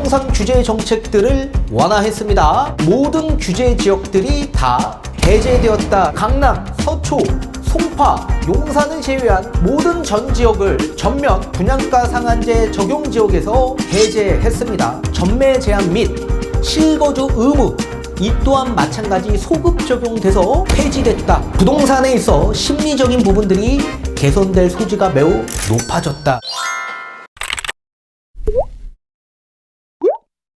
부동산 규제 정책들을 완화했습니다. 모든 규제 지역들이 다 해제되었다. 강남, 서초, 송파, 용산을 제외한 모든 전 지역을 전면 분양가 상한제 적용 지역에서 해제했습니다. 전매 제한 및 실거주 의무 이 또한 마찬가지 소급 적용돼서 폐지됐다. 부동산에 있어 심리적인 부분들이 개선될 소지가 매우 높아졌다.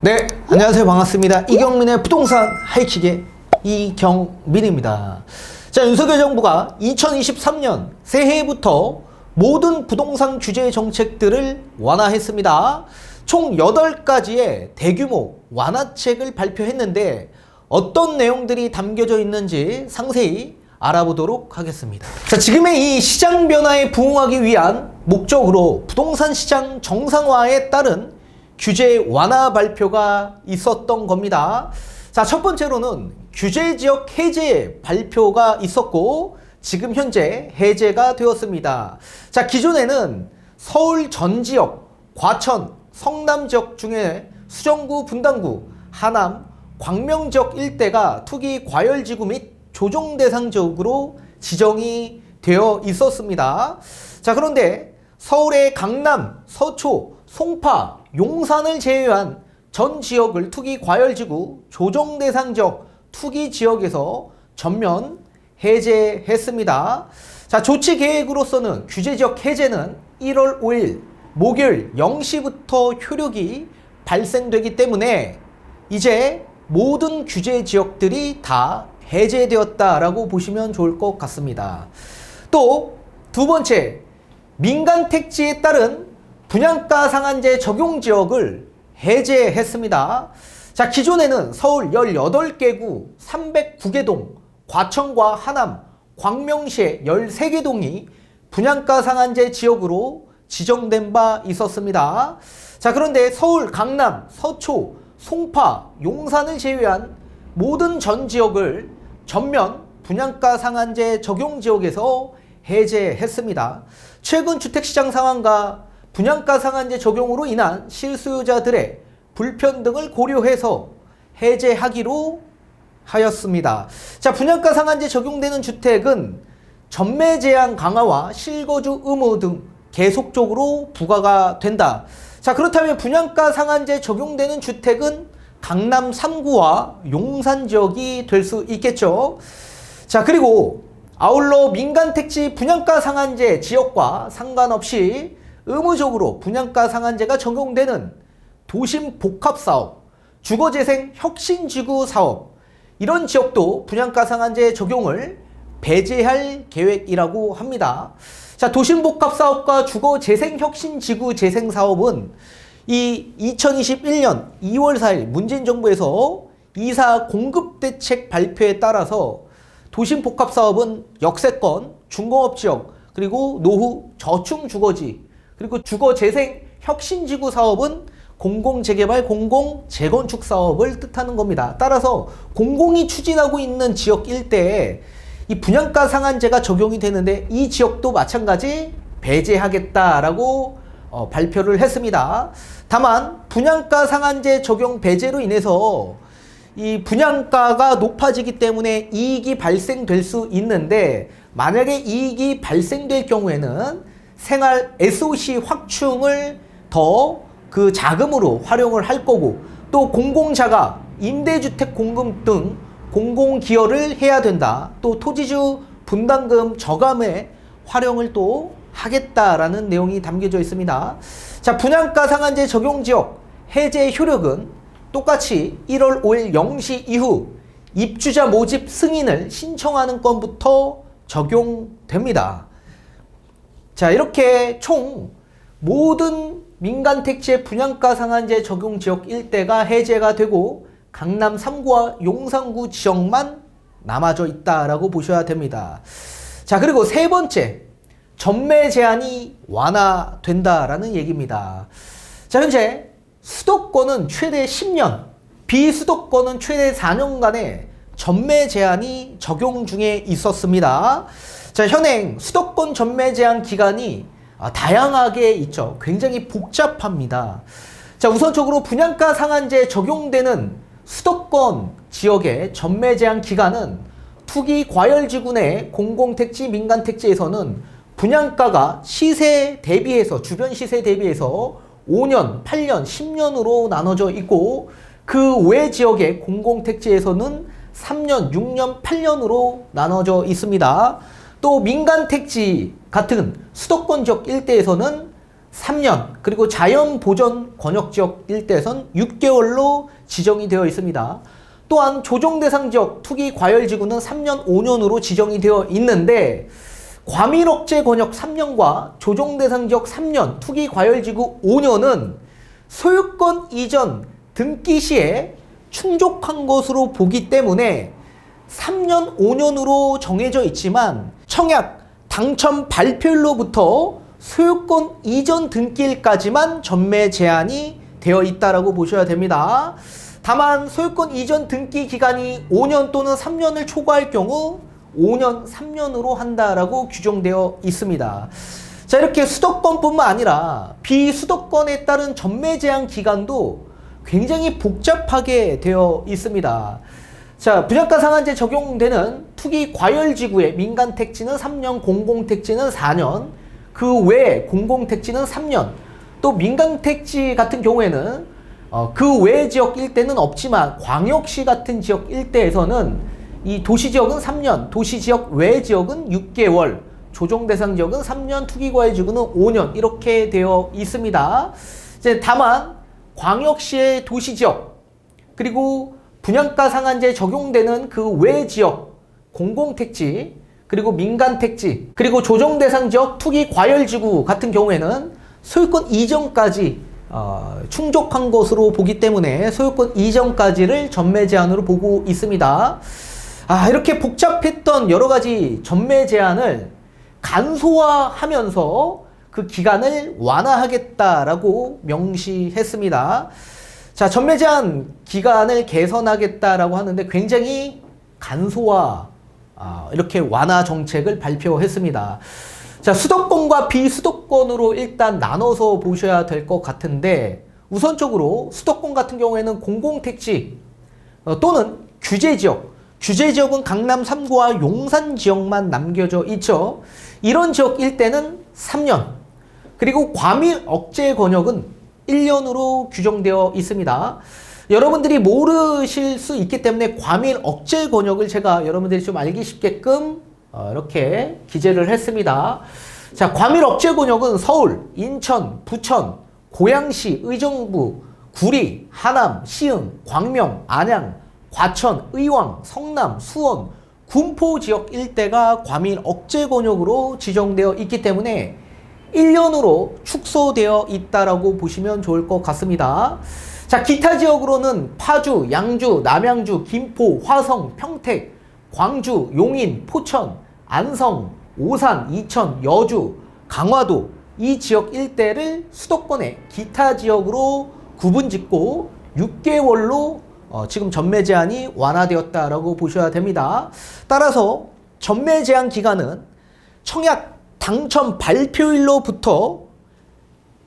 네, 안녕하세요. 반갑습니다. 이경민의 부동산 하이킥의 이경민입니다. 자, 윤석열 정부가 2023년 새해부터 모든 부동산 규제 정책들을 완화했습니다. 총 8가지의 대규모 완화책을 발표했는데 어떤 내용들이 담겨져 있는지 상세히 알아보도록 하겠습니다. 자, 지금의 이 시장 변화에 부응하기 위한 목적으로 부동산 시장 정상화에 따른 규제 완화 발표가 있었던 겁니다. 자, 첫 번째로는 규제 지역 해제 발표가 있었고 지금 현재 해제가 되었습니다. 자, 기존에는 서울 전 지역, 과천, 성남 지역 중에 수정구, 분당구, 하남, 광명 지역 일대가 투기 과열지구 및 조정 대상 지역으로 지정이 되어 있었습니다. 자, 그런데 서울의 강남, 서초, 송파, 용산을 제외한 전 지역을 투기 과열지구, 조정 대상 지역, 투기 지역에서 전면 해제했습니다. 자, 조치 계획으로서는 규제 지역 해제는 1월 5일 목요일 0시부터 효력이 발생되기 때문에 이제 모든 규제 지역들이 다 해제되었다라고 보시면 좋을 것 같습니다. 또 두 번째, 민간 택지에 따른 분양가 상한제 적용 지역을 해제했습니다. 자, 기존에는 서울 18개 구 309개 동, 과천과 하남, 광명시의 13개 동이 분양가 상한제 지역으로 지정된 바 있었습니다. 자, 그런데 서울, 강남, 서초, 송파, 용산을 제외한 모든 전 지역을 전면 분양가 상한제 적용 지역에서 해제했습니다. 최근 주택시장 상황과 분양가 상한제 적용으로 인한 실수요자들의 불편등을 고려해서 해제하기로 하였습니다. 자, 분양가 상한제 적용되는 주택은 전매 제한 강화와 실거주 의무 등 계속적으로 부과가 된다. 자, 그렇다면 분양가 상한제 적용되는 주택은 강남 3구와 용산 지역이 될 수 있겠죠. 자, 그리고 아울러 민간 택지 분양가 상한제 지역과 상관없이 의무적으로 분양가 상한제가 적용되는 도심 복합사업, 주거재생 혁신지구 사업 이런 지역도 분양가 상한제 적용을 배제할 계획이라고 합니다. 자, 도심복합사업과 주거재생혁신지구 재생사업은 이 2021년 2월 4일 문재인 정부에서 2사 공급대책 발표에 따라서 도심복합사업은 역세권, 중공업지역, 그리고 노후 저층주거지, 그리고 주거재생혁신지구 사업은 공공재개발, 공공재건축 사업을 뜻하는 겁니다. 따라서 공공이 추진하고 있는 지역 일대에 이 분양가 상한제가 적용이 되는데 이 지역도 마찬가지 배제하겠다라고 발표를 했습니다. 다만 분양가 상한제 적용 배제로 인해서 이 분양가가 높아지기 때문에 이익이 발생될 수 있는데 만약에 이익이 발생될 경우에는 생활 SOC 확충을 더 그 자금으로 활용을 할 거고 또 공공자가 임대주택 공급 등 공공기여를 해야 된다. 또 토지주 분담금 저감에 활용을 또 하겠다라는 내용이 담겨져 있습니다. 자, 분양가 상한제 적용 지역 해제 효력은 똑같이 1월 5일 0시 이후 입주자 모집 승인을 신청하는 건부터 적용됩니다. 자, 이렇게 총 모든 민간 택지의 분양가 상한제 적용 지역 일대가 해제가 되고 강남 3구와 용산구 지역만 남아져 있다라고 보셔야 됩니다. 자, 그리고 세 번째, 전매 제한이 완화된다라는 얘기입니다. 자, 현재 수도권은 최대 10년, 비수도권은 최대 4년간의 전매 제한이 적용 중에 있었습니다. 자, 현행 수도권 전매 제한 기간이 다양하게 있죠. 굉장히 복잡합니다. 자, 우선적으로 분양가 상한제 적용되는 수도권 지역의 전매 제한 기간은 투기 과열지구 내 공공택지, 민간택지에서는 분양가가 시세 대비해서, 주변 시세 대비해서 5년, 8년, 10년으로 나눠져 있고, 그 외 지역의 공공택지에서는 3년, 6년, 8년으로 나눠져 있습니다. 또 민간택지 같은 수도권 지역 일대에서는 3년, 그리고 자연보전 권역지역 일대에선 6개월로 지정이 되어 있습니다. 또한 조정대상 지역 투기 과열지구는 3년, 5년으로 지정이 되어 있는데, 과밀억제 권역 3년과 조정대상 지역 3년, 투기 과열지구 5년은 소유권 이전 등기 시에 충족한 것으로 보기 때문에 3년, 5년으로 정해져 있지만 청약 당첨 발표일로부터 소유권 이전 등기일까지만 전매 제한이 되어 있다라고 보셔야 됩니다. 다만 소유권 이전 등기 기간이 5년 또는 3년을 초과할 경우 5년, 3년으로 한다라고 규정되어 있습니다. 자, 이렇게 수도권뿐만 아니라 비수도권에 따른 전매 제한 기간도 굉장히 복잡하게 되어 있습니다. 자, 분양가 상한제 적용되는 투기 과열지구의 민간택지는 3년, 공공택지는 4년, 그 외 공공택지는 3년, 또 민간택지 같은 경우에는 그 외 지역 일대는 없지만 광역시 같은 지역 일대에서는 이 도시지역은 3년, 도시지역 외 지역은 6개월, 조정대상 지역은 3년, 투기과열지구는 5년 이렇게 되어 있습니다. 이제 다만 광역시의 도시지역 그리고 분양가 상한제 적용되는 그 외 지역 공공택지 그리고 민간택지 그리고 조정대상 지역 투기과열지구 같은 경우에는 소유권 이전까지 충족한 것으로 보기 때문에 소유권 이전까지를 전매 제한으로 보고 있습니다. 이렇게 복잡했던 여러 가지 전매 제한을 간소화하면서 그 기간을 완화하겠다라고 명시했습니다. 자, 전매 제한 기간을 개선하겠다라고 하는데 굉장히 간소화, 이렇게 완화 정책을 발표했습니다. 자, 수도권과 비수도권으로 일단 나눠서 보셔야 될 것 같은데, 우선적으로 수도권 같은 경우에는 공공택지 또는 규제지역, 규제지역은 강남 3구와 용산 지역만 남겨져 있죠. 이런 지역 일대는 3년, 그리고 과밀 억제 권역은 1년으로 규정되어 있습니다. 여러분들이 모르실 수 있기 때문에 과밀 억제 권역을 제가 여러분들이 좀 알기 쉽게끔 이렇게 기재를 했습니다. 자, 과밀 억제 권역은 서울, 인천, 부천, 고양시, 의정부, 구리, 하남, 시흥, 광명, 안양, 과천, 의왕, 성남, 수원, 군포 지역 일대가 과밀 억제 권역으로 지정되어 있기 때문에 1년으로 축소되어 있다라고 보시면 좋을 것 같습니다. 자, 기타 지역으로는 파주, 양주, 남양주, 김포, 화성, 평택, 광주, 용인, 포천, 안성, 오산, 이천, 여주, 강화도 이 지역 일대를 수도권의 기타 지역으로 구분짓고 6개월로 지금 전매 제한이 완화되었다라고 보셔야 됩니다. 따라서 전매 제한 기간은 청약 당첨 발표일로부터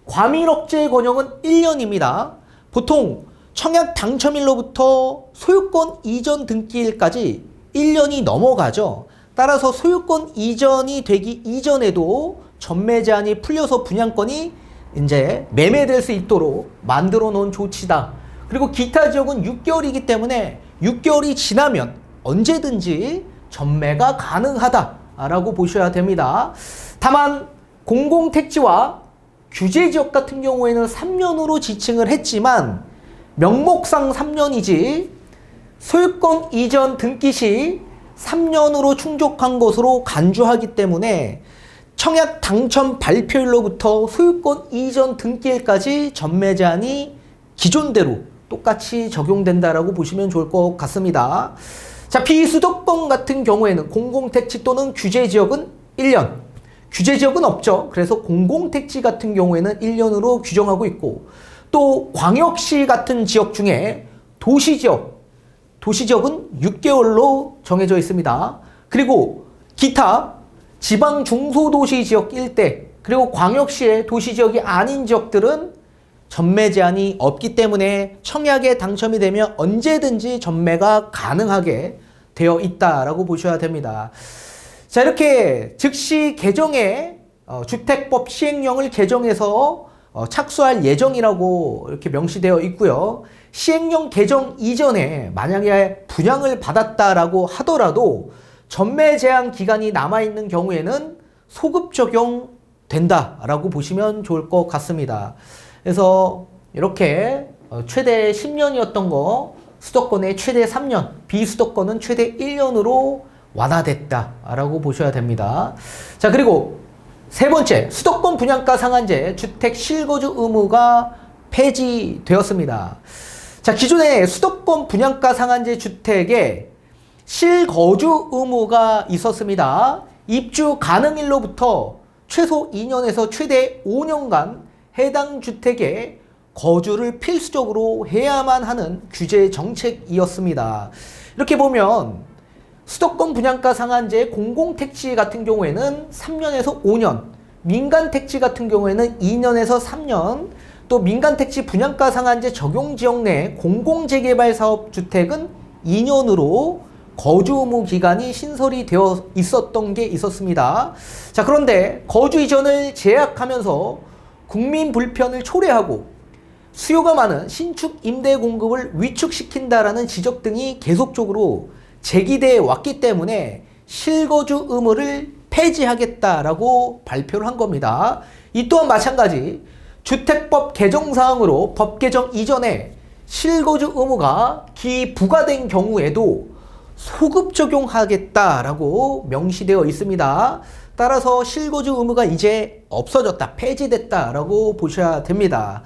과밀 억제 권역은 1년입니다. 보통 청약 당첨일로부터 소유권 이전 등기일까지 1년이 넘어가죠. 따라서 소유권 이전이 되기 이전에도 전매 제한이 풀려서 분양권이 이제 매매될 수 있도록 만들어 놓은 조치다. 그리고 기타 지역은 6개월이기 때문에 6개월이 지나면 언제든지 전매가 가능하다라고 보셔야 됩니다. 다만 공공택지와 규제지역 같은 경우에는 3년으로 지칭을 했지만 명목상 3년이지 소유권 이전 등기 시 3년으로 충족한 것으로 간주하기 때문에 청약 당첨 발표일로부터 소유권 이전 등기일까지 전매 제한이 기존대로 똑같이 적용된다라고 보시면 좋을 것 같습니다. 자, 비수도권 같은 경우에는 공공택지 또는 규제지역은 1년, 규제지역은 없죠. 그래서 공공택지 같은 경우에는 1년으로 규정하고 있고, 또 광역시 같은 지역 중에 도시지역은 6개월로 정해져 있습니다. 그리고 기타 지방 중소도시 지역 일대, 그리고 광역시의 도시지역이 아닌 지역들은 전매 제한이 없기 때문에 청약에 당첨이 되면 언제든지 전매가 가능하게 되어 있다라고 보셔야 됩니다. 자, 이렇게 즉시 개정에 주택법 시행령을 개정해서 착수할 예정이라고 이렇게 명시되어 있고요. 시행령 개정 이전에 만약에 분양을 받았다라고 하더라도 전매 제한 기간이 남아있는 경우에는 소급 적용된다라고 보시면 좋을 것 같습니다. 그래서 이렇게 최대 10년이었던 거 수도권의 최대 3년, 비수도권은 최대 1년으로 완화됐다라고 보셔야 됩니다. 자, 그리고 세 번째, 수도권 분양가 상한제 주택 실거주 의무가 폐지되었습니다. 자, 기존에 수도권 분양가 상한제 주택에 실거주 의무가 있었습니다. 입주 가능일로부터 최소 2년에서 최대 5년간 해당 주택에 거주를 필수적으로 해야만 하는 규제 정책이었습니다. 이렇게 보면 수도권 분양가 상한제 공공택지 같은 경우에는 3년에서 5년, 민간택지 같은 경우에는 2년에서 3년, 또 민간택지 분양가 상한제 적용 지역 내 공공재개발 사업 주택은 2년으로 거주 의무 기간이 신설이 되어 있었던 게 있었습니다. 자, 그런데 거주 이전을 제약하면서 국민 불편을 초래하고 수요가 많은 신축 임대 공급을 위축시킨다라는 지적 등이 계속적으로 제기되어 왔기 때문에 실거주 의무를 폐지하겠다라고 발표를 한 겁니다. 이 또한 마찬가지 주택법 개정 사항으로 법 개정 이전에 실거주 의무가 기부과된 경우에도 소급 적용하겠다라고 명시되어 있습니다. 따라서 실거주 의무가 이제 없어졌다, 폐지됐다라고 보셔야 됩니다.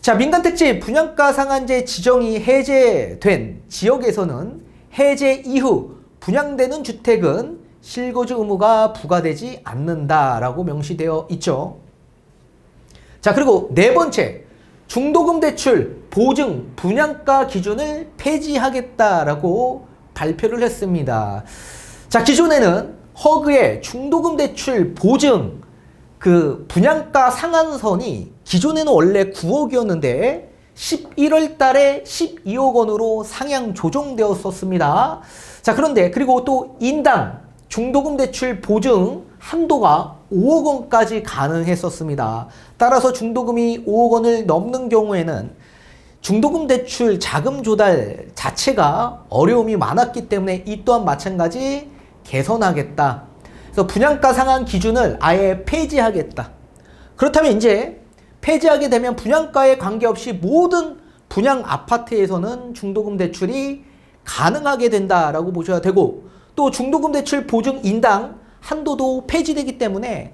자, 민간택지 분양가 상한제 지정이 해제된 지역에서는 해제 이후 분양되는 주택은 실거주 의무가 부과되지 않는다라고 명시되어 있죠. 자, 그리고 네 번째, 중도금 대출 보증 분양가 기준을 폐지하겠다라고 발표를 했습니다. 자, 기존에는 허그의 중도금 대출 보증 그 분양가 상한선이 기존에는 원래 9억이었는데 11월 달에 12억 원으로 상향 조정되었었습니다. 자, 그런데 그리고 또 인당 중도금 대출 보증 한도가 5억 원까지 가능했었습니다. 따라서 중도금이 5억 원을 넘는 경우에는 중도금 대출 자금 조달 자체가 어려움이 많았기 때문에 이 또한 마찬가지 개선하겠다. 그래서 분양가 상한 기준을 아예 폐지하겠다. 그렇다면 이제 폐지하게 되면 분양가에 관계없이 모든 분양 아파트에서는 중도금 대출이 가능하게 된다라고 보셔야 되고, 또 중도금 대출 보증 인당 한도도 폐지되기 때문에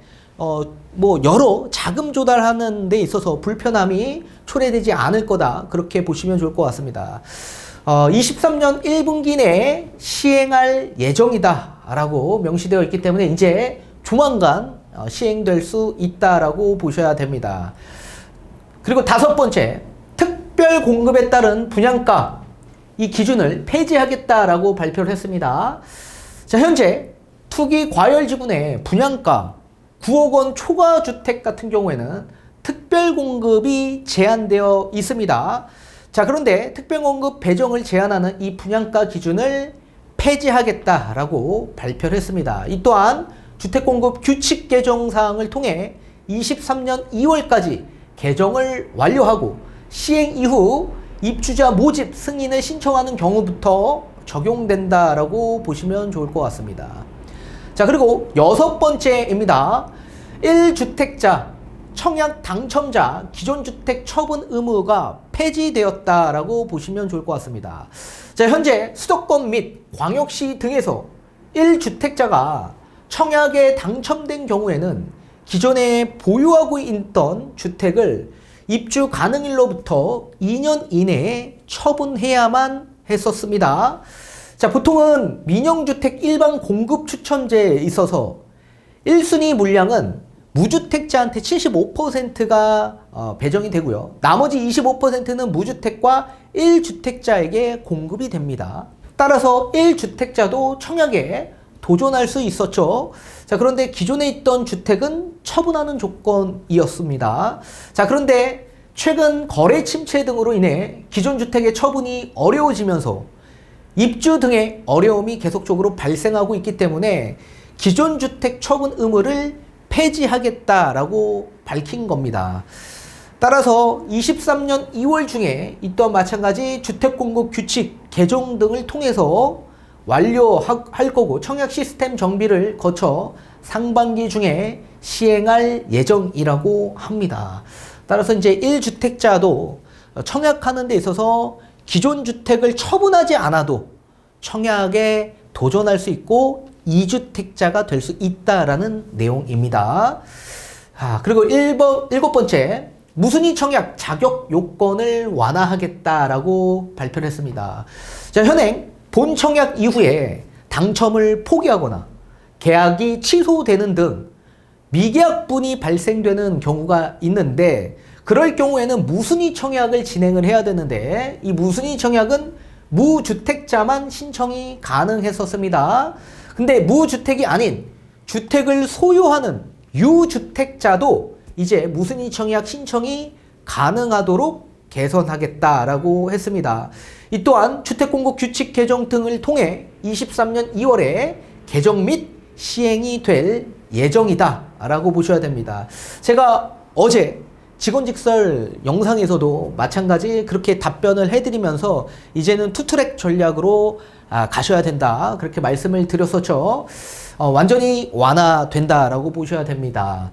여러 자금 조달하는 데 있어서 불편함이 초래되지 않을 거다, 그렇게 보시면 좋을 것 같습니다. 23년 1분기 내에 시행할 예정이다 라고 명시되어 있기 때문에 이제 조만간 시행될 수 있다라고 보셔야 됩니다. 그리고 다섯 번째, 특별 공급에 따른 분양가 이 기준을 폐지하겠다라고 발표를 했습니다. 자, 현재 투기 과열 지구내 분양가 9억 원 초과 주택 같은 경우에는 특별 공급이 제한되어 있습니다. 자, 그런데 특별 공급 배정을 제한하는 이 분양가 기준을 폐지하겠다라고 발표를 했습니다. 이 또한 주택공급 규칙 개정 사항을 통해 23년 2월까지 개정을 완료하고 시행 이후 입주자 모집 승인을 신청하는 경우부터 적용된다라고 보시면 좋을 것 같습니다. 자, 그리고 여섯 번째입니다. 1주택자 청약 당첨자 기존 주택 처분 의무가 폐지되었다라고 보시면 좋을 것 같습니다. 자, 현재 수도권 및 광역시 등에서 1주택자가 청약에 당첨된 경우에는 기존에 보유하고 있던 주택을 입주 가능일로부터 2년 이내에 처분해야만 했었습니다. 자, 보통은 민영주택 일반 공급 추천제에 있어서 1순위 물량은 무주택자한테 75%가 배정이 되고요. 나머지 25%는 무주택과 1주택자에게 공급이 됩니다. 따라서 1주택자도 청약에 도전할 수 있었죠. 자, 그런데 기존에 있던 주택은 처분하는 조건이었습니다. 자, 그런데 최근 거래 침체 등으로 인해 기존 주택의 처분이 어려워지면서 입주 등의 어려움이 계속적으로 발생하고 있기 때문에 기존 주택 처분 의무를 폐지하겠다라고 밝힌 겁니다. 따라서 23년 2월 중에 이 또한 마찬가지 주택공급 규칙 개정 등을 통해서 완료할 거고 청약 시스템 정비를 거쳐 상반기 중에 시행할 예정이라고 합니다. 따라서 이제 1주택자도 청약하는 데 있어서 기존 주택을 처분하지 않아도 청약에 도전할 수 있고 2주택자가 될 수 있다라는 내용입니다. 그리고 일곱 번째, 무순위 청약 자격 요건을 완화하겠다라고 발표를 했습니다. 자, 현행 본 청약 이후에 당첨을 포기하거나 계약이 취소되는 등 미계약분이 발생되는 경우가 있는데, 그럴 경우에는 무순위 청약을 진행을 해야 되는데, 이 무순위 청약은 무주택자만 신청이 가능했었습니다. 근데 무주택이 아닌 주택을 소유하는 유주택자도 이제 무순위 청약 신청이 가능하도록 개선하겠다라고 했습니다. 이 또한 주택공급 규칙 개정 등을 통해 23년 2월에 개정 및 시행이 될 예정이다 라고 보셔야 됩니다. 제가 어제 직원직설 영상에서도 마찬가지 그렇게 답변을 해드리면서 이제는 투트랙 전략으로 가셔야 된다 그렇게 말씀을 드렸었죠. 완전히 완화된다라고 보셔야 됩니다.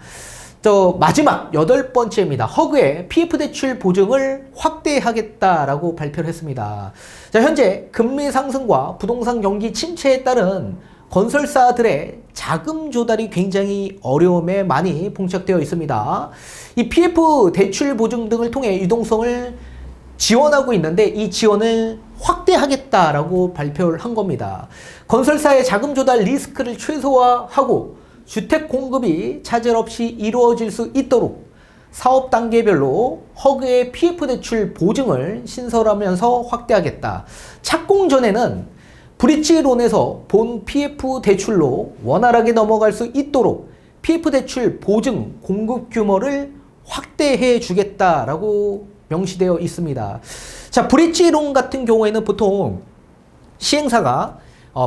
또 마지막 8번째입니다. 허그의 PF 대출 보증을 확대하겠다라고 발표를 했습니다. 자, 현재 금리 상승과 부동산 경기 침체에 따른 건설사들의 자금 조달이 굉장히 어려움에 많이 봉착되어 있습니다. 이 PF 대출 보증 등을 통해 유동성을 지원하고 있는데 이 지원을 확대하겠다라고 발표를 한 겁니다. 건설사의 자금 조달 리스크를 최소화하고 주택 공급이 차질 없이 이루어질 수 있도록 사업 단계별로 허그의 PF 대출 보증을 신설하면서 확대하겠다. 착공 전에는 브릿지론에서 본 PF 대출로 원활하게 넘어갈 수 있도록 PF 대출 보증 공급 규모를 확대해 주겠다라고 명시되어 있습니다. 자, 브릿지론 같은 경우에는 보통 시행사가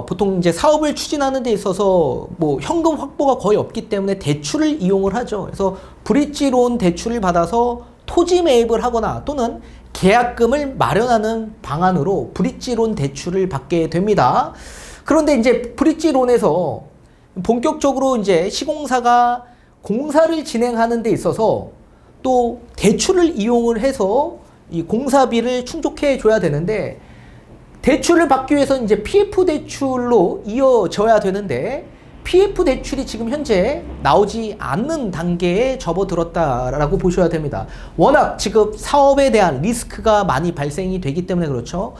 보통 이제 사업을 추진하는 데 있어서 뭐 현금 확보가 거의 없기 때문에 대출을 이용을 하죠. 그래서 브릿지론 대출을 받아서 토지 매입을 하거나 또는 계약금을 마련하는 방안으로 브릿지론 대출을 받게 됩니다. 그런데 이제 브릿지론에서 본격적으로 이제 시공사가 공사를 진행하는 데 있어서 또 대출을 이용을 해서 이 공사비를 충족해 줘야 되는데, 대출을 받기 위해서 이제 PF 대출로 이어져야 되는데 PF 대출이 지금 현재 나오지 않는 단계에 접어들었다라고 보셔야 됩니다. 워낙 지금 사업에 대한 리스크가 많이 발생이 되기 때문에 그렇죠.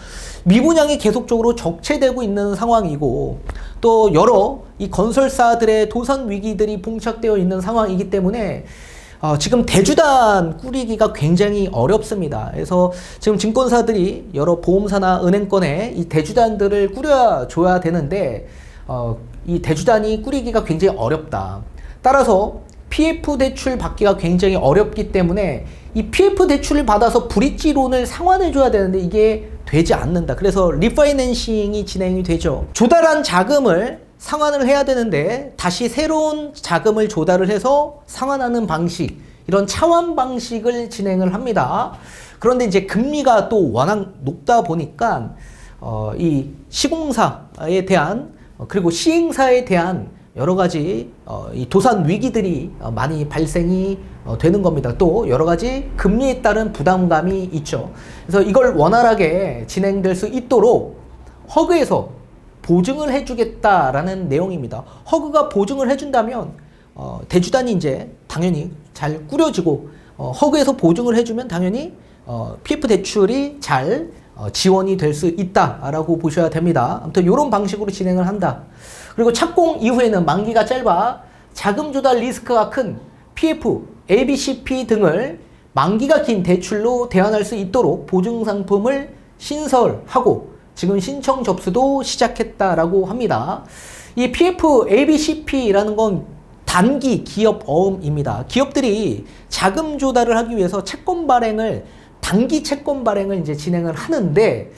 미분양이 계속적으로 적체되고 있는 상황이고 또 여러 이 건설사들의 도산 위기들이 봉착되어 있는 상황이기 때문에 지금 대주단 꾸리기가 굉장히 어렵습니다. 그래서 지금 증권사들이 여러 보험사나 은행권에 이 대주단들을 꾸려줘야 되는데 이 대주단이 꾸리기가 굉장히 어렵다. 따라서 PF 대출 받기가 굉장히 어렵기 때문에 이 PF 대출을 받아서 브릿지론을 상환해줘야 되는데 이게 되지 않는다. 그래서 리파이낸싱이 진행이 되죠. 조달한 자금을 상환을 해야 되는데 다시 새로운 자금을 조달을 해서 상환하는 방식, 이런 차환 방식을 진행을 합니다. 그런데 이제 금리가 또 워낙 높다 보니까 이 시공사에 대한 그리고 시행사에 대한 여러 가지 이 도산 위기들이 많이 발생이 되는 겁니다. 또 여러 가지 금리에 따른 부담감이 있죠. 그래서 이걸 원활하게 진행될 수 있도록 허그에서 보증을 해주겠다라는 내용입니다. 허그가 보증을 해준다면 대주단이 이제 당연히 잘 꾸려지고 허그에서 보증을 해주면 당연히 PF 대출이 잘 지원이 될 수 있다라고 보셔야 됩니다. 아무튼 이런 방식으로 진행을 한다. 그리고 착공 이후에는 만기가 짧아 자금 조달 리스크가 큰 PF, ABCP 등을 만기가 긴 대출로 대안할 수 있도록 보증 상품을 신설하고 지금 신청 접수도 시작했다라고 합니다. 이 PF, ABCP라는 건 단기 기업 어음입니다. 기업들이 자금 조달을 하기 위해서 단기 채권 발행을 이제 진행을 하는데,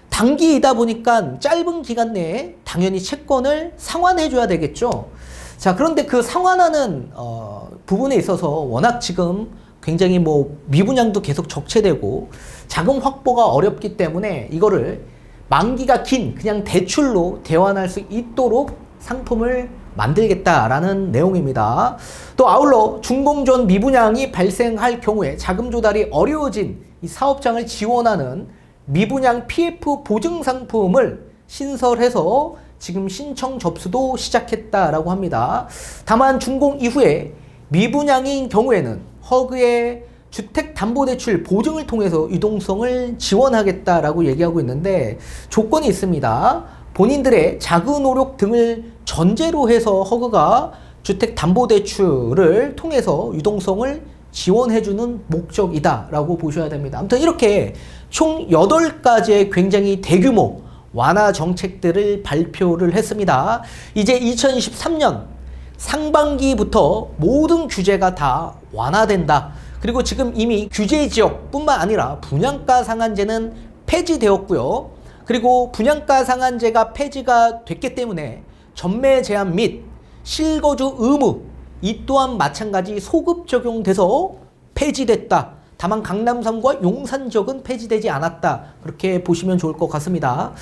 단기이다 보니까 짧은 기간 내에 당연히 채권을 상환해줘야 되겠죠. 자, 그런데 그 상환하는 부분에 있어서 워낙 지금 굉장히 미분양도 계속 적체되고 자금 확보가 어렵기 때문에 이거를 만기가 긴 그냥 대출로 대환할 수 있도록 상품을 만들겠다라는 내용입니다. 또 아울러 준공전 미분양이 발생할 경우에 자금 조달이 어려워진 이 사업장을 지원하는 미분양 PF 보증 상품을 신설해서 지금 신청 접수도 시작했다라고 합니다. 다만 준공 이후에 미분양인 경우에는 허그의 주택담보대출 보증을 통해서 유동성을 지원하겠다라고 얘기하고 있는데, 조건이 있습니다. 본인들의 자금 노력 등을 전제로 해서 허그가 주택담보대출을 통해서 유동성을 지원해주는 목적이다라고 보셔야 됩니다. 아무튼 이렇게 총 8가지의 굉장히 대규모 완화 정책들을 발표를 했습니다. 이제 2023년 상반기부터 모든 규제가 다 완화된다. 그리고 지금 이미 규제 지역뿐만 아니라 분양가 상한제는 폐지되었고요. 그리고 분양가 상한제가 폐지가 됐기 때문에 전매 제한 및 실거주 의무, 이 또한 마찬가지 소급 적용돼서 폐지됐다. 다만 강남 3구와 용산 지역은 폐지되지 않았다. 그렇게 보시면 좋을 것 같습니다.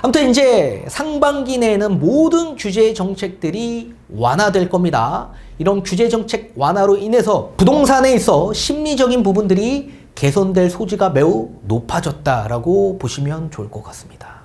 아무튼 이제 상반기 내에는 모든 규제 정책들이 완화될 겁니다. 이런 규제 정책 완화로 인해서 부동산에 있어 심리적인 부분들이 개선될 소지가 매우 높아졌다라고 보시면 좋을 것 같습니다.